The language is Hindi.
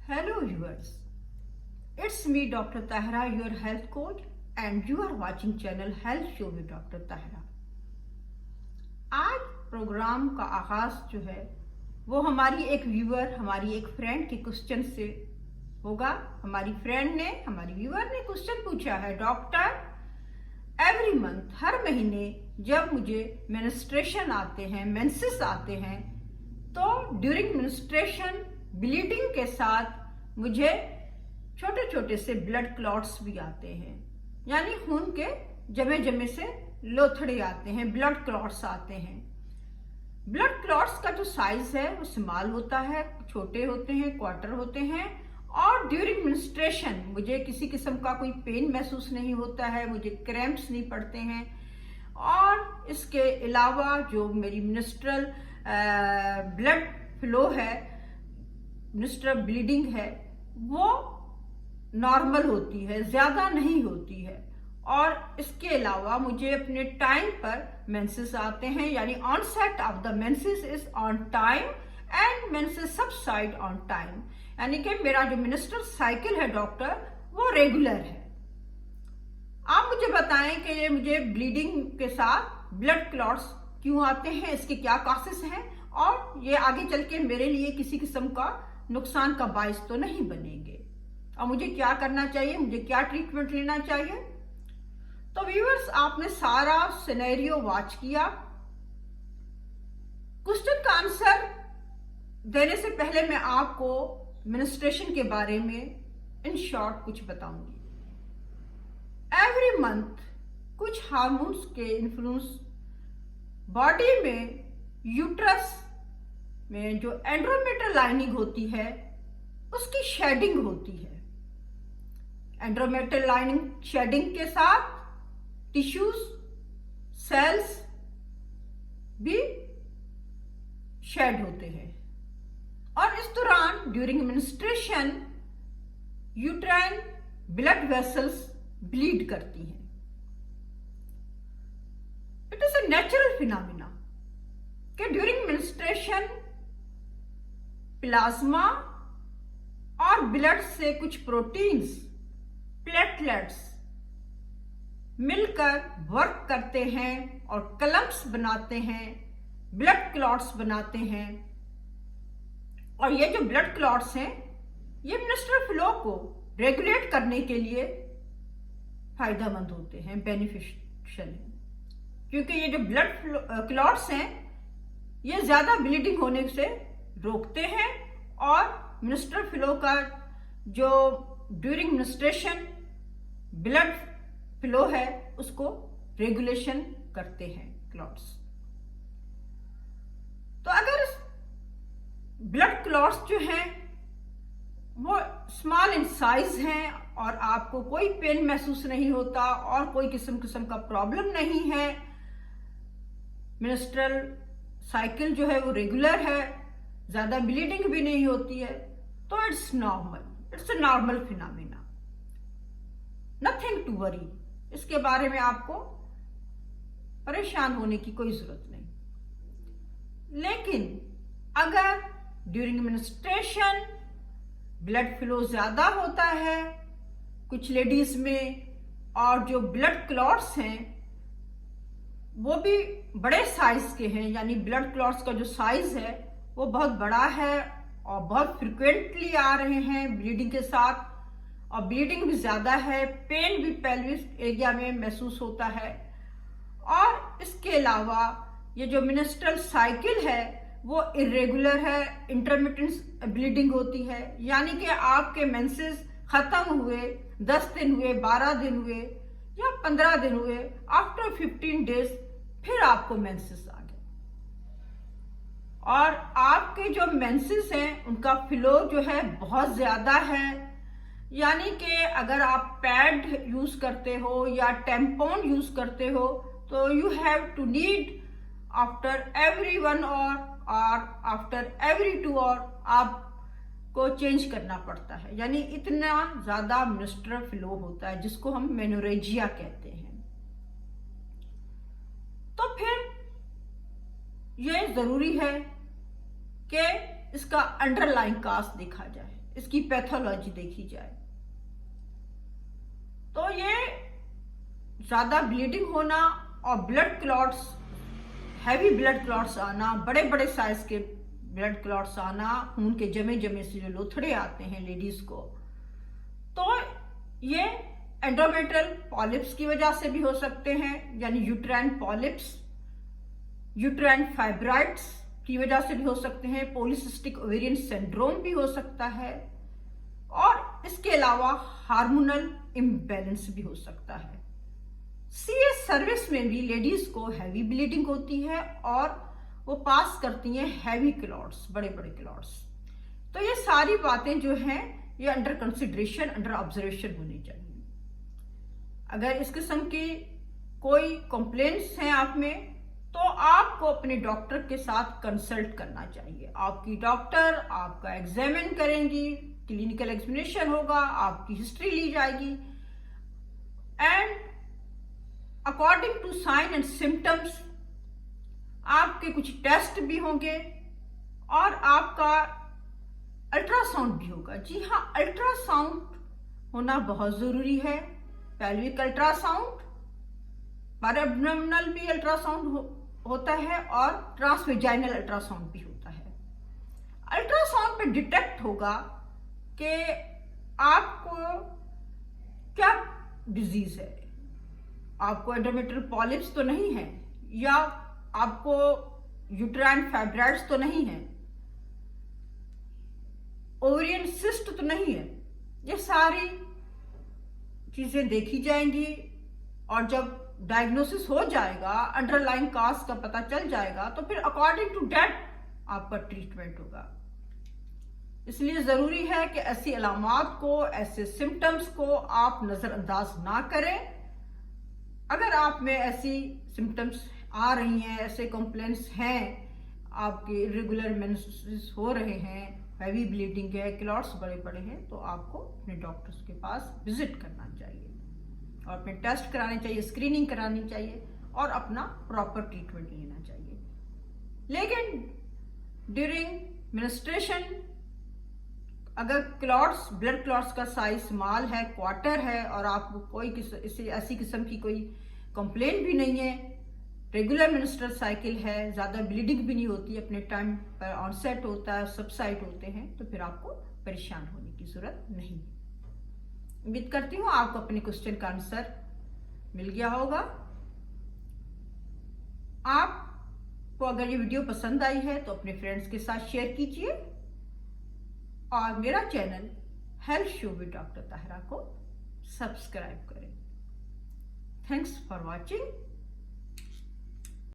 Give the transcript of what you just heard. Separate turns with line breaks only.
Hello viewers, it's me Dr. Tahira, your health coach, and you are watching channel Health Show with Dr. Tahira. आज प्रोग्राम का आगाज जो है वो हमारी एक व्यूअर, हमारी एक फ्रेंड के क्वेश्चन से होगा। हमारी फ्रेंड ने, हमारी व्यूअर ने क्वेश्चन पूछा है, डॉक्टर एवरी मंथ, हर महीने जब मुझे मेंस्ट्रुएशन आते हैं, मेंसेस आते हैं, तो ड्यूरिंग मेंस्ट्रुएशन ब्लीडिंग के साथ मुझे छोटे छोटे से ब्लड क्लॉट्स भी आते हैं, यानी खून के जमे जमे से लोथड़े आते हैं, ब्लड क्लॉट्स आते हैं। ब्लड क्लॉट्स का जो साइज है वो स्मॉल होता है, छोटे होते हैं, क्वार्टर होते हैं, और ड्यूरिंग मेंस्ट्रुएशन मुझे किसी किस्म का कोई पेन महसूस नहीं होता है, मुझे क्रैम्प्स नहीं पड़ते हैं, और इसके अलावा जो मेरी मिनिस्ट्रल ब्लड फ्लो है, मिनिस्ट्रल ब्लीडिंग है, वो नॉर्मल होती है, ज्यादा नहीं होती है। और इसके अलावा मुझे अपने टाइम पर मेंसेस आते हैं, यानी onset of the menses is on time and menses subside on time, यानी कि मेरा जो मेंस्ट्रुअल साइकिल है डॉक्टर वो रेगुलर है। आप मुझे बताएं कि ये मुझे ब्लीडिंग के साथ ब्लड क्लॉट्स क्यों आते हैं, इसके क्या कॉजेस हैं, और ये आगे चल के मेरे लिए किसी किस्म का नुकसान का बायस तो नहीं बनेंगे, और मुझे क्या करना चाहिए, मुझे क्या ट्रीटमेंट लेना चाहिए। तो व्यूअर्स, आपने सारा सिनेरियो वॉच किया। क्वेश्चन का आंसर देने से पहले मैं आपको मेंस्ट्रुएशन के बारे में इन शॉर्ट कुछ बताऊंगी। एवरी मंथ कुछ हार्मोन्स के इन्फ्लुएंस बॉडी में, यूट्रस में जो एंड्रोमेट्रियल लाइनिंग होती है उसकी शेडिंग होती है। एंड्रोमेट्रियल लाइनिंग शेडिंग के साथ टिश्यूज, सेल्स भी शेड होते हैं, और इस दौरान during menstruation uterine blood vessels bleed करती हैं। It is a natural phenomena कि ड्यूरिंग मेंस्ट्रुएशन प्लाज्मा और ब्लड से कुछ प्रोटीन्स, प्लेटलेट्स मिलकर वर्क करते हैं और कलम्स बनाते हैं, ब्लड क्लॉट्स बनाते हैं। और ये जो ब्लड क्लॉट्स हैं ये मेंस्ट्रुअल फ्लो को रेगुलेट करने के लिए फायदेमंद होते हैं, बेनिफिशियल हैं, क्योंकि ये जो ब्लड क्लॉट्स हैं ये ज्यादा ब्लीडिंग होने से रोकते हैं, और मेंस्ट्रुअल फ्लो का जो ड्यूरिंग मेंस्ट्रुएशन ब्लड फ्लो है उसको रेगुलेशन करते हैं क्लॉट्स। तो अगर ब्लड क्लॉट्स जो हैं वो स्मॉल इन साइज हैं और आपको कोई पेन महसूस नहीं होता और कोई किस्म का प्रॉब्लम नहीं है, मेंस्ट्रुअल साइकिल जो है वो रेगुलर है, ज्यादा ब्लीडिंग भी नहीं होती है, तो it's normal, it's a normal phenomena, nothing to worry. इसके बारे में आपको परेशान होने की कोई जरूरत नहीं। लेकिन अगर ड्यूरिंग मेंस्ट्रुएशन ब्लड फ्लो ज्यादा होता है कुछ लेडीज में, और जो ब्लड क्लॉट्स हैं वो भी बड़े साइज के हैं, यानी ब्लड क्लॉट्स का जो साइज है वो बहुत बड़ा है और बहुत फ्रिक्वेंटली आ रहे हैं ब्लीडिंग के साथ, और ब्लीडिंग भी ज्यादा है, पेन भी पेल्विस एरिया में महसूस होता है, और इसके अलावा ये जो मेंस्ट्रुअल साइकिल है वो इरेगुलर है, इंटरमिटेंट ब्लीडिंग होती है, यानी कि आपके मेंसेस खत्म हुए 10 दिन हुए, 12 दिन हुए या 15 दिन हुए, आफ्टर 15 डेज फिर आपको मेंसेस आ गए, और आपके जो मेंसेस हैं उनका फ्लो जो है बहुत ज्यादा है, यानी कि अगर आप पैड यूज करते हो या टेम्पोन यूज करते हो तो you have to need after every 1 और आफ्टर एवरी 2 आपको चेंज करना पड़ता है, यानी इतना ज्यादा मेंस्ट्रुअल फ्लो होता है जिसको हम मेनोरेजिया कहते हैं। तो फिर यह जरूरी है कि इसका अंडरलाइन काज देखा जाए, इसकी पैथोलॉजी देखी जाए तो ये ज्यादा ब्लीडिंग होना और blood clots, heavy blood clots आना, बड़े बड़े साइज के ब्लड क्लॉट्स आना, खून के जमे जमे से जो लोथड़े आते हैं लेडीज को, तो ये एंडोमेट्रियल पॉलिप्स की वजह से भी हो सकते हैं, यानी यूट्राइन पॉलिप्स, यूट्राइन फाइब्राइड्स की वजह से भी हो सकते हैं, पॉलीसिस्टिक ओवेरियन सिंड्रोम भी हो सकता है, और इसके अलावा हार्मोनल इम्बैलेंस भी हो सकता है। सीएस सर्विस में भी लेडीज को हैवी ब्लीडिंग होती है और वो पास करती हैं हैवी क्लॉट्स, बड़े बड़े क्लॉट्स। तो ये सारी बातें जो हैं ये अंडर कंसिडरेशन, अंडर ऑब्जर्वेशन होनी चाहिए। अगर इस किस्म की कोई कंप्लेंट्स हैं आप में, तो आपको अपने डॉक्टर के साथ कंसल्ट करना चाहिए। आपकी डॉक्टर आपका एग्जामिन करेंगी, क्लिनिकल एग्जामिनेशन होगा, आपकी हिस्ट्री ली जाएगी, and according to sign and symptoms आपके कुछ टेस्ट भी होंगे और आपका अल्ट्रासाउंड भी होगा। जी हाँ, अल्ट्रासाउंड होना बहुत जरूरी है। पेल्विक अल्ट्रासाउंड, पैराब्डोमिनल भी अल्ट्रासाउंड होता है और ट्रांसवेजाइनल अल्ट्रासाउंड भी होता है। अल्ट्रासाउंड पे डिटेक्ट होगा कि आपको क्या डिजीज है, आपको एंडोमेट्रियल पॉलिप्स तो नहीं है, या आपको यूट्राइन फाइब्राइड्स तो नहीं है, ओवेरियन सिस्ट तो नहीं है। ये सारी चीजें देखी जाएंगी और जब डायग्नोसिस हो जाएगा, अंडरलाइंग कॉज का पता चल जाएगा, तो फिर अकॉर्डिंग टू दैट आपका ट्रीटमेंट होगा। इसलिए जरूरी है कि ऐसी अलामात को, ऐसे सिम्टम्स को आप नजरअंदाज ना करें। अगर आप में ऐसी सिम्टम्स आ रही हैं, ऐसे कंप्लेंट्स हैं, आपके इरेगुलर मेंसेस हो रहे हैं, हैवी ब्लीडिंग है, क्लॉट्स बड़े बड़े हैं, तो आपको अपने डॉक्टर्स के पास विजिट करना चाहिए और अपने टेस्ट कराने चाहिए, स्क्रीनिंग करानी चाहिए और अपना प्रॉपर ट्रीटमेंट लेना चाहिए। लेकिन ड्यूरिंग मेंस्ट्रुएशन अगर क्लॉट्स, ब्लड क्लॉट्स का साइज स्मॉल है, क्वार्टर है, और आपको कोई ऐसी किस्म की कोई कंप्लेंट भी नहीं है, रेगुलर मेंस्ट्रुअल साइकिल है, ज्यादा ब्लीडिंग भी नहीं होती, अपने टाइम पर ऑनसेट होता है, सबसाइड होते हैं, तो फिर आपको परेशान होने की जरूरत नहीं। उम्मीद करती हूँ आपको अपने क्वेश्चन का आंसर मिल गया होगा। आपको अगर ये वीडियो पसंद आई है तो अपने फ्रेंड्स के साथ शेयर कीजिए और मेरा channel health show with doctor ताहरा को सब्सक्राइब करें। Thanks for watching.